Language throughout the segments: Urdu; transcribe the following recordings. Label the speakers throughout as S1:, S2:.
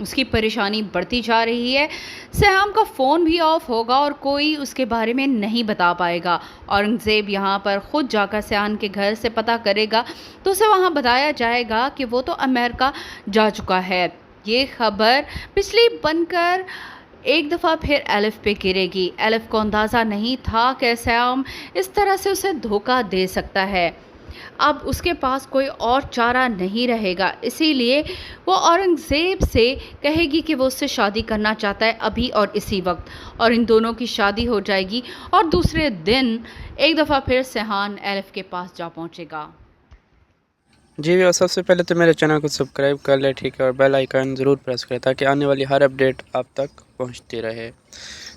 S1: اس کی پریشانی بڑھتی جا رہی ہے۔ سیام کا فون بھی آف ہوگا اور کوئی اس کے بارے میں نہیں بتا پائے گا۔ اورنگزیب یہاں پر خود جا کر سیام کے گھر سے پتہ کرے گا تو اسے وہاں بتایا جائے گا کہ وہ تو امریکہ جا چکا ہے۔ یہ خبر بجلی بن کر ایک دفعہ پھر الف پہ گرے گی۔ الف کو اندازہ نہیں تھا کہ سیام اس طرح سے اسے دھوکہ دے سکتا ہے۔ اب اس کے پاس کوئی اور چارہ نہیں رہے گا، اسی لیے وہ اورنگزیب سے کہے گی کہ وہ اس سے شادی کرنا چاہتا ہے ابھی اور اسی وقت، اور ان دونوں کی شادی ہو جائے گی۔ اور دوسرے دن ایک دفعہ پھر سیحان الف کے پاس جا پہنچے گا۔
S2: جی ویو، سب سے پہلے تو میرے چینل کو سبسکرائب کر لیں، ٹھیک ہے، اور بیل آئیکن ضرور پریس کریں تاکہ آنے والی ہر اپڈیٹ آپ تک پہنچتی رہے۔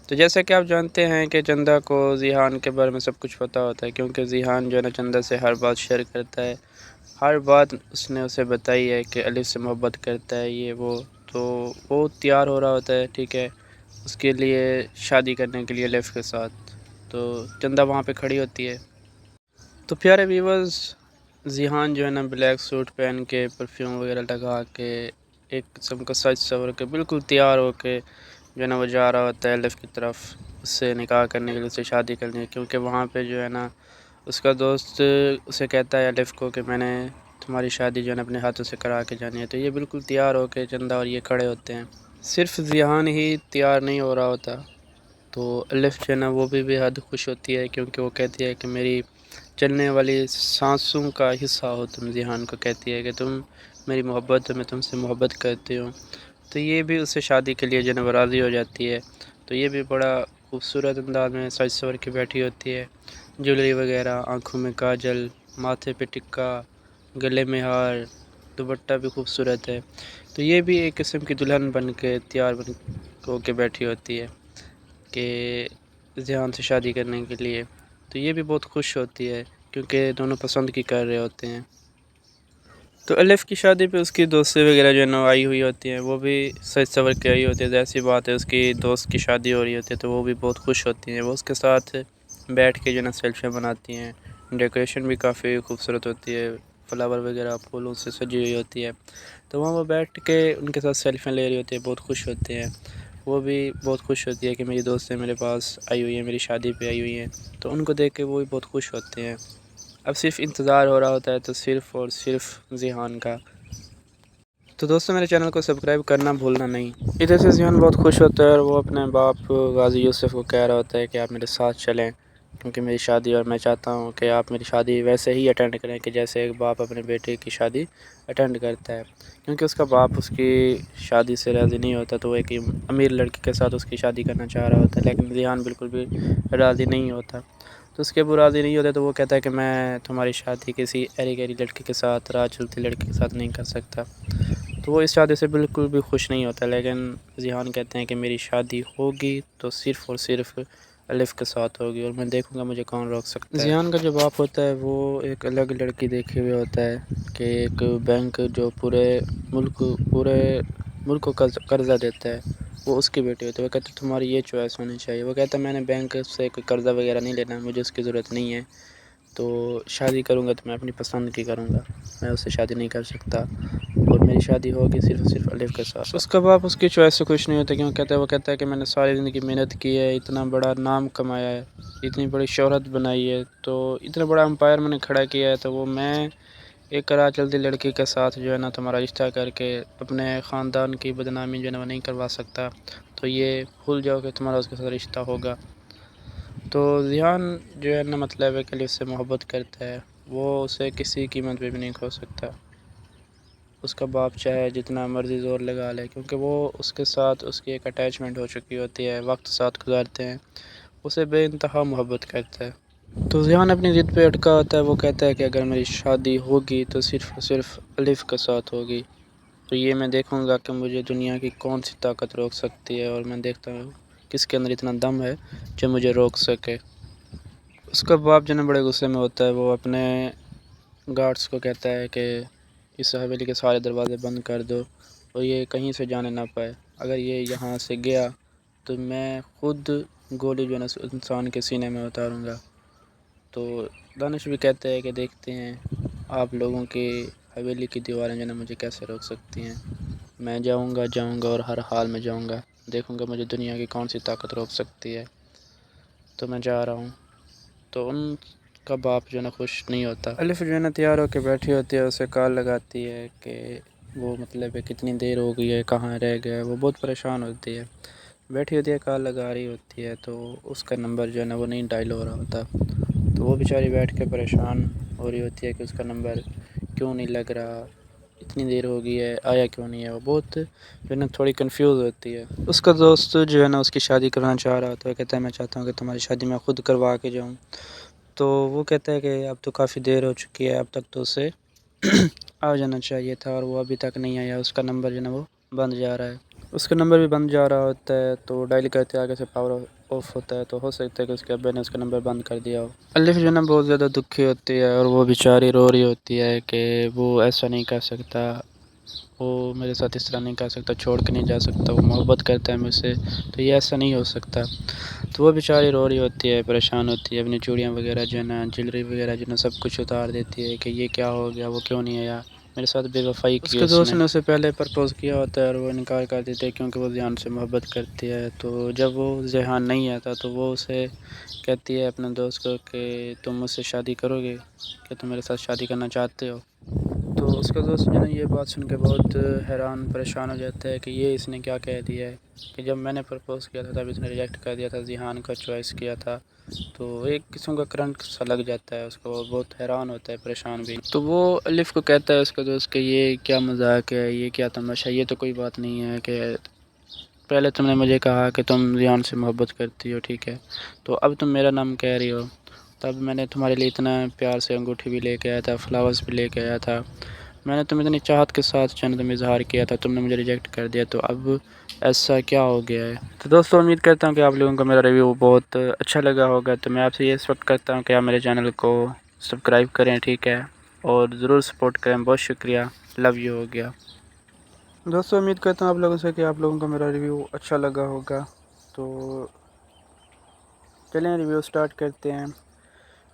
S2: تو جیسا کہ آپ جانتے ہیں کہ چندہ کو ذیحان کے بارے میں سب کچھ پتہ ہوتا ہے، کیونکہ ذیحان جو ہے نا چندہ سے ہر بات شیئر کرتا ہے، ہر بات اس نے اسے بتائی ہے کہ الف سے محبت کرتا ہے، یہ وہ، تو وہ تیار ہو رہا ہوتا ہے، ٹھیک ہے، اس کے لیے شادی کرنے کے لیے الف کے ساتھ۔ تو چندہ وہاں پہ کھڑی ہوتی ہے۔ تو پیارے ویورز، ذیحان جو ہے نا بلیک سوٹ پہن کے، پرفیوم وغیرہ لگا کے، ایک قسم کا سج سور کے بالکل تیار ہو کے جو ہے نا وہ جا رہا ہوتا ہے الف کی طرف، اس سے نکاح کرنے کے لیے، اس سے شادی کرنے کے لیے، کیونکہ وہاں پہ جو ہے نا اس کا دوست اسے کہتا ہے الف کو کہ میں نے تمہاری شادی جو ہے نا اپنے ہاتھوں سے کرا کے جانی ہے۔ تو یہ بالکل تیار ہو کے چندہ اور یہ کھڑے ہوتے ہیں۔ صرف ذیحان ہی تیار نہیں ہو رہا ہوتا، تو الف جو ہے نا وہ بھی بے حد خوش ہوتی ہے، کیونکہ وہ کہتی ہے کہ میری چلنے والی سانسوں کا حصہ ہو تم، ذیحان کو کہتی ہے کہ تم میری محبت ہو، میں تم سے محبت کرتی ہوں۔ تو یہ بھی اس سے شادی کے لیے جو ہے نا راضی ہو جاتی ہے۔ تو یہ بھی بڑا خوبصورت انداز میں سج سور کے بیٹھی ہوتی ہے، جویلری وغیرہ، آنکھوں میں کاجل، ماتھے پہ ٹکا، گلے میں ہار، دوپٹہ بھی خوبصورت ہے۔ تو یہ بھی ایک قسم کی دلہن بن کے تیار ہو کے بیٹھی ہوتی ہے کہ ذیحان سے شادی کرنے کے لیے۔ تو یہ بھی بہت خوش ہوتی ہے کیونکہ دونوں پسند کی کر رہے ہوتے ہیں۔ تو الف کی شادی پہ اس کی دوستیں وغیرہ جو ہے نا آئی ہوئی ہوتی ہیں، وہ بھی سج سور کے آئی ہوتی ہے۔ ایسی بات ہے اس کی دوست کی شادی ہو رہی ہوتی ہے تو وہ بھی بہت خوش ہوتی ہیں، وہ اس کے ساتھ بیٹھ کے جو ہے نا سیلفیاں بناتی ہیں۔ ڈیکوریشن بھی کافی خوبصورت ہوتی ہے، فلاور وغیرہ پھولوں سے سجی ہوئی ہوتی ہے، تو وہاں وہ بیٹھ کے ان کے ساتھ سیلفیاں لے رہی ہوتی ہے، بہت خوش ہوتے ہیں۔ وہ بھی بہت خوش ہوتی ہے کہ میری دوستیں میرے پاس آئی ہوئی ہیں، میری شادی پہ آئی ہوئی ہیں، تو ان کو دیکھ کے وہ بھی بہت خوش ہوتے ہیں۔ اب صرف انتظار ہو رہا ہوتا ہے تو صرف اور صرف ذیحان کا۔ تو دوستوں، میرے چینل کو سبسکرائب کرنا بھولنا نہیں۔ ادھر سے ذیحان بہت خوش ہوتا ہے اور وہ اپنے باپ غازی یوسف کو کہہ رہا ہوتا ہے کہ آپ میرے ساتھ چلیں، کیونکہ میری شادی، اور میں چاہتا ہوں کہ آپ میری شادی ویسے ہی اٹینڈ کریں کہ جیسے ایک باپ اپنے بیٹے کی شادی اٹینڈ کرتا ہے، کیونکہ اس کا باپ اس کی شادی سے راضی نہیں ہوتا، تو وہ ایک امیر لڑکی کے ساتھ اس کی شادی کرنا چاہ رہا ہوتا ہے، لیکن ذیحان بالکل بھی راضی نہیں ہوتا۔ تو اس کے ابو راضی نہیں ہوتے تو وہ کہتا ہے کہ میں تمہاری شادی کسی ایری گیری لڑکی کے ساتھ، راہ چلتی لڑکی کے ساتھ نہیں کر سکتا۔ تو وہ اس شادی سے بالکل بھی خوش نہیں ہوتا، لیکن ذیحان کہتے ہیں کہ میری شادی ہوگی تو صرف اور صرف الف کے ساتھ ہوگی، اور میں دیکھوں گا مجھے کون روک سکتا ہے۔ ذیحان کا جو باپ ہوتا ہے وہ ایک الگ لڑکی دیکھے ہوئے ہوتا ہے کہ ایک بینک جو پورے ملک کو قرضہ دیتا ہے، وہ اس کی بیٹی ہوتی ہے۔ وہ کہتے ہیں تمہاری یہ چوائس ہونی چاہیے۔ وہ کہتا ہے میں نے بینک سے کوئی قرضہ وغیرہ نہیں لینا، مجھے اس کی ضرورت نہیں ہے، تو شادی کروں گا تو میں اپنی پسند کی کروں گا، میں اس سے شادی نہیں کر سکتا، اور میری شادی ہوگی صرف اور صرف الف کے ساتھ۔ اس کا باپ اس کی چوائس سے خوش نہیں ہوتا، کیوں کہتا ہے، وہ کہتا ہے کہ میں نے ساری زندگی محنت کی ہے، اتنا بڑا نام کمایا ہے، اتنی بڑی شہرت بنائی ہے، تو اتنا بڑا امپائر میں نے کھڑا کیا ہے، تو وہ میں ایک راہ چلتی لڑکی کے ساتھ جو ہے نا تمہارا رشتہ کر کے اپنے خاندان کی بدنامی جو ہے نا وہ نہیں کروا سکتا، تو یہ بھول جاؤ کہ تمہارا اس کے ساتھ رشتہ ہوگا۔ تو ذیحان جو ہے نا مطلب ہے کہ الف سے محبت کرتا ہے، وہ اسے کسی قیمت پہ بھی نہیں کھو سکتا، اس کا باپ چاہے جتنا مرضی زور لگا لے، کیونکہ وہ اس کے ساتھ اس کی ایک اٹیچمنٹ ہو چکی ہوتی ہے، وقت ساتھ گزارتے ہیں، اسے بے انتہا محبت کرتا ہے۔ تو ذیحان اپنی ضد پہ اٹکا ہوتا ہے، وہ کہتا ہے کہ اگر میری شادی ہوگی تو صرف اور صرف الف کے ساتھ ہوگی، تو یہ میں دیکھوں گا کہ مجھے دنیا کی کون سی طاقت روک سکتی ہے، اور میں دیکھتا ہوں کس کے اندر اتنا دم ہے جو مجھے روک سکے۔ اس کا باپ جو ہے بڑے غصے میں ہوتا ہے، وہ اپنے گارڈز کو کہتا ہے کہ اس حویلی کے سارے دروازے بند کر دو اور یہ کہیں سے جانے نہ پائے، اگر یہ یہاں سے گیا تو میں خود گولی جو ہے نا انسان کے سینے میں اتاروں گا۔ تو دانش بھی کہتے ہیں کہ دیکھتے ہیں آپ لوگوں کی حویلی کی دیواریں جو ہے نا مجھے کیسے روک سکتی ہیں۔ میں جاؤں گا اور ہر حال میں جاؤں گا، دیکھوں گا مجھے دنیا کی کون سی طاقت روک سکتی ہے، تو میں جا رہا ہوں۔ تو ان کا باپ جو ہے نا خوش نہیں ہوتا۔ الف جو ہے نا تیار ہو کے بیٹھی ہوتی ہے، اسے کال لگاتی ہے کہ وہ مطلب ہے کتنی دیر ہو گئی ہے، کہاں رہ گیا ہے، وہ بہت پریشان ہوتی ہے، بیٹھی ہوتی ہے، کال لگا رہی ہوتی ہے، تو اس کا نمبر جو ہے نا وہ نہیں ڈائل ہو رہا ہوتا، تو وہ بیچاری بیٹھ کے پریشان ہو رہی ہوتی ہے کہ اس کا نمبر کیوں نہیں لگ رہا، اتنی دیر ہو گئی ہے، آیا کیوں نہیں ہے، وہ بہت جو ہے نا تھوڑی کنفیوز ہوتی ہے۔ اس کا دوست جو ہے نا اس کی شادی کرنا چاہ رہا ہوتا ہے، کہتا ہے میں چاہتا ہوں کہ تمہاری شادی میں خود کروا کے جاؤں، تو وہ کہتا ہے کہ اب تو کافی دیر ہو چکی ہے، اب تک تو اسے آ جانا چاہیے تھا، اور وہ ابھی تک نہیں آیا، اس کا نمبر جو ہے نا وہ بند جا رہا ہے، اس کا نمبر بھی بند جا رہا ہوتا ہے، تو ڈائل کرتے آگے سے پاور آف ہوتا ہے، تو ہو سکتا ہے کہ اس کے ابے نے اس کا نمبر بند کر دیا ہو۔ الف جو ہے نا بہت زیادہ دکھی ہوتی ہے، اور وہ بیچاری رو رہی ہوتی ہے کہ وہ ایسا نہیں کر سکتا، وہ میرے ساتھ اس طرح نہیں کر سکتا، چھوڑ کے نہیں جا سکتا، وہ محبت کرتا ہے مجھ سے، تو یہ ایسا نہیں ہو سکتا۔ تو وہ بیچاری رو رہی ہوتی ہے، پریشان ہوتی ہے، اپنی چوڑیاں وغیرہ جو ہے نا، جیولری وغیرہ جو ہے نا سب کچھ اتار دیتی ہے کہ یہ کیا ہو گیا، وہ کیوں نہیں آیا، میرے ساتھ بے وفائی کی۔ اس کے دوست نے اسے پہلے پرپوز کیا ہوتا ہے، اور وہ انکار کر دیتے ہیں کیونکہ وہ ذیحان سے محبت کرتی ہے، تو جب وہ ذیحان نہیں آتا تو وہ اسے کہتی ہے اپنے دوست کو کہ تم مجھ سے شادی کرو گے، کہ تم میرے ساتھ شادی کرنا چاہتے ہو، تو اس کا دوست جو ہے نا یہ بات سن کے بہت حیران پریشان ہو جاتا ہے کہ یہ اس نے کیا کہہ دیا ہے، کہ جب میں نے پرپوز کیا تھا تب اس نے ریجیکٹ کر دیا تھا، ذیحان کا چوائس کیا تھا، تو ایک قسم کا کرنٹ سا لگ جاتا ہے اس کو، وہ بہت حیران ہوتا ہے، پریشان بھی۔ تو وہ الف کو کہتا ہے اس کا دوست کہ یہ کیا مذاق ہے، یہ کیا تماشا، یہ تو کوئی بات نہیں ہے، کہ پہلے تم نے مجھے کہا کہ تم ذیحان سے محبت کرتی ہو، ٹھیک ہے، تو اب تم میرا نام کہہ رہی ہو، تب میں نے تمہارے لیے اتنا پیار سے انگوٹھی بھی لے کے آیا تھا، فلاورز بھی لے کے آیا تھا، میں نے تمہیں اتنی چاہت کے ساتھ جو ہے نا تمہیں اظہار کیا تھا، تم نے مجھے ریجیکٹ کر دیا، تو اب ایسا کیا ہو گیا ہے۔ تو دوستو امید کرتا ہوں کہ آپ لوگوں کو میرا ریویو بہت اچھا لگا ہوگا، تو میں آپ سے یہ ایکسپیکٹ کرتا ہوں کہ آپ میرے چینل کو سبسکرائب کریں، ٹھیک ہے، اور ضرور سپورٹ کریں، بہت شکریہ، لو یو ہو گیا۔ دوستو امید کرتا ہوں آپ لوگوں سے کہ آپ لوگوں کو میرا ریویو اچھا لگا ہوگا، تو چلیں ریویو سٹارٹ کرتے ہیں۔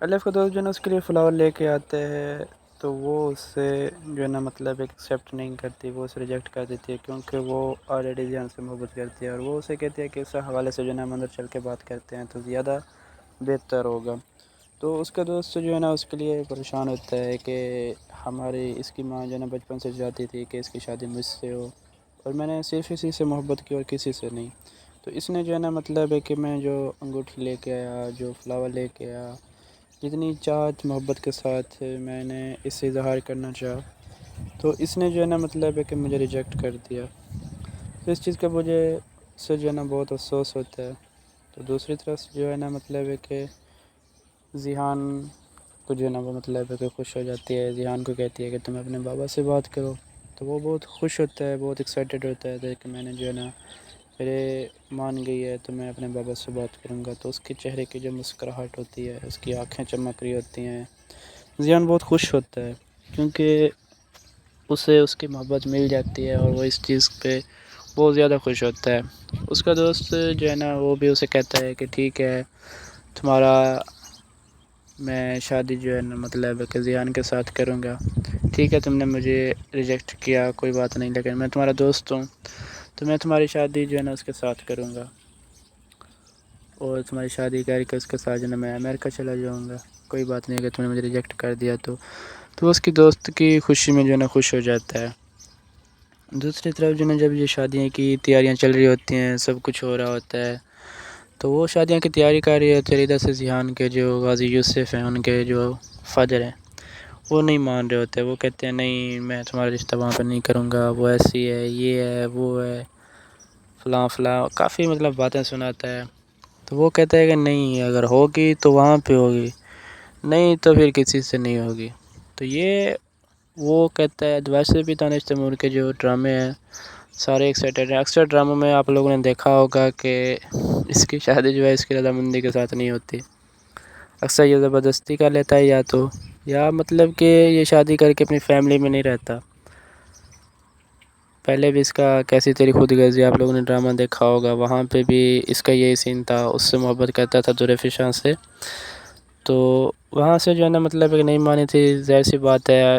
S2: الف کا دوست جو ہے نا اس کے لیے فلاور لے کے آتے ہیں، تو وہ اس سے جو ہے نا مطلب ایکسیپٹ نہیں کرتی، وہ اسے ریجیکٹ کر دیتی ہے، کیونکہ وہ آلریڈی ذیحان سے محبت کرتی ہے، اور وہ اسے کہتی ہے کہ اس حوالے سے جو ہے نا ہم اندر چل کے بات کرتے ہیں تو زیادہ بہتر ہوگا۔ تو اس کا دوست جو ہے نا اس کے لیے پریشان ہوتا ہے کہ ہماری اس کی ماں جو ہے نا بچپن سے چاہتی تھی کہ اس کی شادی مجھ سے ہو، اور میں نے صرف اسی سے محبت کی اور کسی سے نہیں، تو اس نے جو ہے نا مطلب ہے کہ میں جو انگوٹھی لے کے آیا، جو فلاور لے کے آیا، جتنی چاہت محبت کے ساتھ میں نے اس سے اظہار کرنا چاہا، تو اس نے جو ہے نا مطلب ہے کہ مجھے ریجیکٹ کر دیا، تو اس چیز کا مجھے سے جو ہے نا بہت افسوس ہوتا ہے۔ تو دوسری طرف جو ہے نا مطلب ہے کہ ذیحان کو جو ہے نا وہ مطلب ہے کہ خوش ہو جاتی ہے، ذیحان کو کہتی ہے کہ تم اپنے بابا سے بات کرو، تو وہ بہت خوش ہوتا ہے، بہت ایکسائٹیڈ ہوتا ہے کہ میں نے جو ہے نا میرے مان گئی ہے تو میں اپنے بابا سے بات کروں گا، تو اس کے چہرے کی جو مسکراہٹ ہوتی ہے، اس کی آنکھیں چمک رہی ہوتی ہیں، ذیحان بہت خوش ہوتا ہے، کیونکہ اسے اس کی محبت مل جاتی ہے، اور وہ اس چیز پہ بہت زیادہ خوش ہوتا ہے۔ اس کا دوست جو ہے نا وہ بھی اسے کہتا ہے کہ ٹھیک ہے تمہارا میں شادی جو ہے نا مطلب کہ ذیحان کے ساتھ کروں گا، ٹھیک ہے تم نے مجھے ریجیکٹ کیا کوئی بات نہیں، لیکن میں تمہارا دوست ہوں، تو میں تمہاری شادی جو ہے نا اس کے ساتھ کروں گا، اور تمہاری شادی کر کے اس کے ساتھ جو ہے نا میں امریکہ چلا جاؤں گا، کوئی بات نہیں اگر تم نے مجھے ریجیکٹ کر دیا تو اس کی دوست کی خوشی میں جو ہے نا خوش ہو جاتا ہے۔ دوسری طرف جو ہے نا جب یہ شادیاں کی تیاریاں چل رہی ہوتی ہیں، سب کچھ ہو رہا ہوتا ہے، تو وہ شادیاں کی تیاری کر رہی ہوتی ہے، ادھر سے ذیحان کے جو غازی یوسف ہیں، ان کے جو فادر ہیں، وہ نہیں مان رہے ہوتے، وہ کہتے ہیں نہیں میں تمہارا رشتہ وہاں پہ نہیں کروں گا، وہ ایسی ہے، یہ ہے، وہ ہے، فلاں فلاں کافی مطلب باتیں سناتا ہے، تو وہ کہتا ہے کہ نہیں اگر ہوگی تو وہاں پہ ہوگی، نہیں تو پھر کسی سے نہیں ہوگی۔ تو یہ وہ کہتا ہے، ویسے بھی دانش تیمور کے جو ڈرامے ہیں سارے ایکسائٹیڈ ہیں، اکثر ڈراموں میں آپ لوگوں نے دیکھا ہوگا کہ اس کی شادی جو ہے اس کی رضامندی کے ساتھ نہیں ہوتی، اکثر یہ زبردستی کر لیتا ہے، یا مطلب کہ یہ شادی کر کے اپنی فیملی میں نہیں رہتا۔ پہلے بھی اس کا کیسی تیری خود غرضی آپ لوگوں نے ڈرامہ دیکھا ہوگا، وہاں پہ بھی اس کا یہی سین تھا، اس سے محبت کرتا تھا در فشاں سے، تو وہاں سے جو ہے نا مطلب کہ نہیں مانی تھی، ظاہر سی بات ہے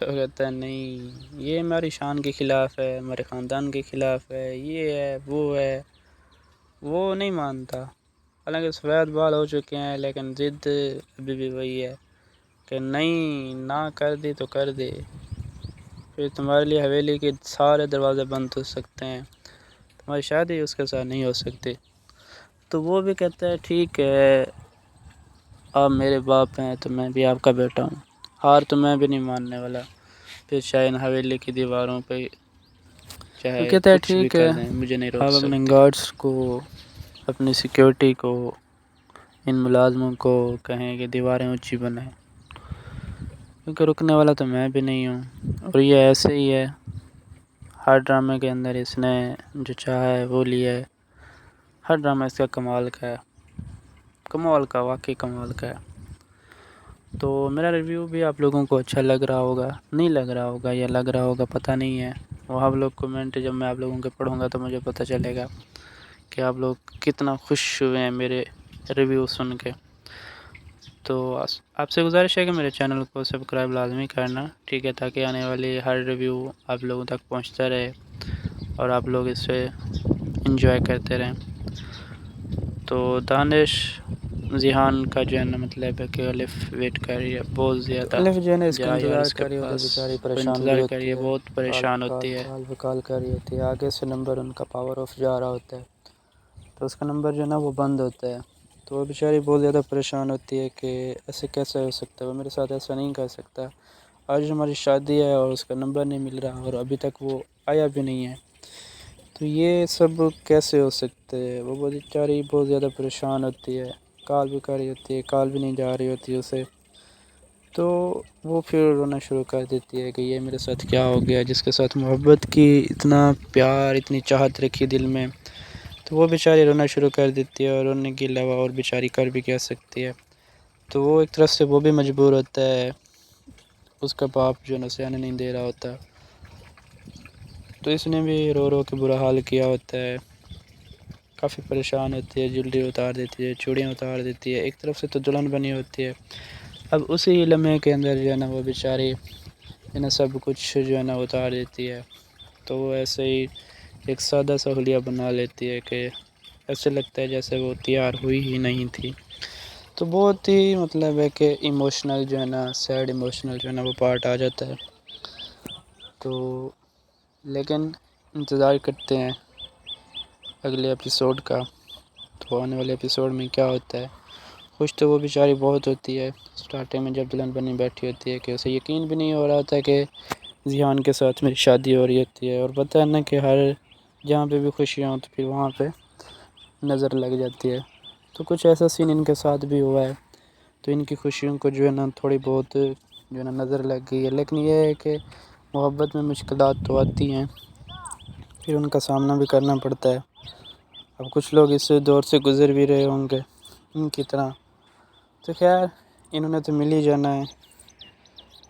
S2: وہ کہتا ہے نہیں یہ ہماری شان کے خلاف ہے، ہمارے خاندان کے خلاف ہے، یہ ہے وہ نہیں مانتا۔ حالانکہ سفید بال ہو چکے ہیں لیکن ضد ابھی بھی وہی ہے کہ نہیں، نہ کر دی تو کر دے، پھر تمہارے لیے حویلی کے سارے دروازے بند ہو سکتے ہیں، تمہاری شادی اس کے ساتھ نہیں ہو سکتی۔ تو وہ بھی کہتا ہے ٹھیک ہے، آپ میرے باپ ہیں تو میں بھی آپ کا بیٹا ہوں، ہار تو میں بھی نہیں ماننے والا، پھر چاہے ان حویلی کی دیواروں پہ چاہے
S3: کہتا ہے
S2: کچھ بھی
S3: ٹھیک
S2: کر
S3: ہے،
S2: دیں، مجھے نہیں روک
S3: آپ اپنے
S2: سکتے۔
S3: گارڈز کو، اپنی سیکیورٹی کو، ان ملازموں کو کہیں کہ دیواریں اونچی بنائیں، کیونکہ رکنے والا تو میں بھی نہیں ہوں۔ اور یہ ایسے ہی ہے، ہر ڈرامے کے اندر اس نے جو چاہا ہے وہ لیا ہے، ہر ڈرامہ اس کا کمال کا ہے، کمال کا، واقعی کمال کا ہے۔ تو میرا ریویو بھی آپ لوگوں کو اچھا لگ رہا ہوگا، نہیں لگ رہا ہوگا یا لگ رہا ہوگا پتہ نہیں ہے، وہ آپ لوگ کمنٹ جب میں آپ لوگوں کے پڑھوں گا تو مجھے پتہ چلے گا کہ آپ لوگ کتنا خوش ہوئے ہیں میرے ریویو سن کے۔ تو آپ سے گزارش ہے کہ میرے چینل کو سبسکرائب لازمی کرنا، ٹھیک ہے، تاکہ آنے والی ہر ریویو آپ لوگوں تک پہنچتا رہے اور آپ لوگ اس سے انجوائے کرتے رہیں۔ تو دانش ذیحان کا جو ہے نا مطلب ہے کہ الف ویٹ کر رہی ہے بہت زیادہ، الف جو ہے نا اس کا
S2: جا یار
S3: انتظار
S2: اس کے
S3: کر رہی ہوتی ہے،
S2: پاس،
S3: بیچاری
S2: وہ
S3: پریشان بھی
S2: انتظار کر رہی
S3: ہوتی
S2: ہے،
S3: ہے،
S2: بہت پریشان ہوتی ہے۔
S3: کال پہ کال کر رہی ہوتی ہے، آگے سے نمبر ان کا پاور آف جا رہا ہوتا ہے تو اس کا نمبر جو ہے نا وہ بند ہوتا ہے، تو وہ بیچاری بہت زیادہ پریشان ہوتی ہے کہ ایسے کیسے ہو سکتا ہے، وہ میرے ساتھ ایسا نہیں کر سکتا، آج ہماری شادی ہے اور اس کا نمبر نہیں مل رہا اور ابھی تک وہ آیا بھی نہیں ہے، تو یہ سب کیسے ہو سکتے ہے۔ وہ بیچاری بہت زیادہ پریشان ہوتی ہے، کال بھی کر رہی ہوتی ہے، کال بھی نہیں جا رہی ہوتی ہے اسے، تو وہ پھر رونا شروع کر دیتی ہے کہ یہ میرے ساتھ کیا ہو گیا، جس کے ساتھ محبت کی اتنا پیار، اتنی چاہت رکھی دل میں، تو وہ بیچاری رونا شروع کر دیتی ہے، اور رونے کے علاوہ اور بیچاری کر بھی کہہ سکتی ہے۔ تو وہ ایک طرف سے وہ بھی مجبور ہوتا ہے، اس کا باپ جو نصیحتیں نہیں دے رہا ہوتا، تو اس نے بھی رو رو کے برا حال کیا ہوتا ہے، کافی پریشان ہوتی ہے، جویلری اتار دیتی ہے، چوڑیاں اتار دیتی ہے، ایک طرف سے تو دلہن بنی ہوتی ہے، اب اسی لمحے کے اندر جو ہے نا وہ بیچاری سب کچھ جو ہے نا اتار دیتی ہے، تو وہ ایسے ہی ایک سادہ سا حلیہ بنا لیتی ہے کہ ایسے لگتا ہے جیسے وہ تیار ہوئی ہی نہیں تھی، تو بہت ہی مطلب ہے کہ ایموشنل جو ہے نا، سیڈ ایموشنل جو ہے نا وہ پارٹ آ جاتا ہے، تو لیکن انتظار کرتے ہیں اگلے ایپیسوڈ کا، تو آنے والے ایپیسوڈ میں کیا ہوتا ہے۔ خوش تو وہ بیچاری بہت ہوتی ہے اسٹارٹنگ میں، جب دلہن بنی بیٹھی ہوتی ہے کہ اسے یقین بھی نہیں ہو رہا تھا کہ ذیحان کے ساتھ میری شادی ہو رہی ہوتی ہے، اور پتہ ہے نا کہ ہر جہاں پہ بھی خوشیاں ہوں تو پھر وہاں پہ نظر لگ جاتی ہے، تو کچھ ایسا سین ان کے ساتھ بھی ہوا ہے، تو ان کی خوشیوں کو جو ہے نا تھوڑی بہت جو ہے نا نظر لگ گئی ہے، لیکن یہ ہے کہ محبت میں مشکلات تو آتی ہیں، پھر ان کا سامنا بھی کرنا پڑتا ہے۔ اب کچھ لوگ اس دور سے گزر بھی رہے ہوں گے ان کی طرح، تو خیر انہوں نے تو مل ہی جانا ہے،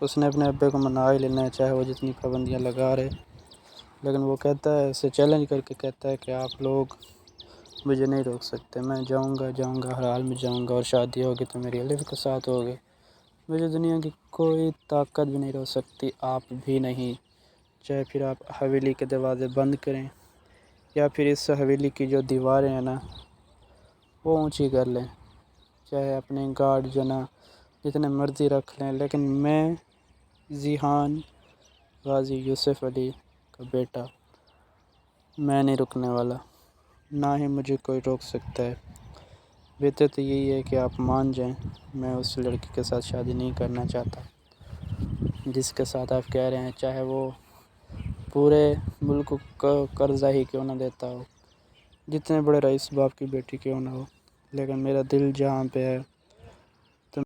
S3: اس نے اپنے ابے کو منا ہی لینا ہے، چاہے وہ جتنی پابندیاں لگا رہے، لیکن وہ کہتا ہے، اسے چیلنج کر کے کہتا ہے کہ آپ لوگ مجھے نہیں روک سکتے، میں جاؤں گا، ہر حال میں جاؤں گا، اور شادی ہوگی تو میری الف کے ساتھ ہوگی، مجھے دنیا کی کوئی طاقت بھی نہیں روک سکتی، آپ بھی نہیں، چاہے پھر آپ حویلی کے دروازے بند کریں یا پھر اس حویلی کی جو دیواریں ہیں نا وہ اونچی کر لیں، چاہے اپنے گارڈ جو نا جتنے مرضی رکھ لیں، لیکن میں ذیحان غازی یوسف علی کا بیٹا، میں نہیں رکنے والا، نہ ہی مجھے کوئی روک سکتا ہے۔ بہتر تو یہی ہے کہ آپ مان جائیں، میں اس لڑکی کے ساتھ شادی نہیں کرنا چاہتا جس کے ساتھ آپ کہہ رہے ہیں، چاہے وہ پورے ملک کو قرضہ ہی کیوں نہ دیتا ہو، جتنے بڑے رئیس باپ کی بیٹی کیوں نہ ہو، لیکن میرا دل جہاں پہ ہے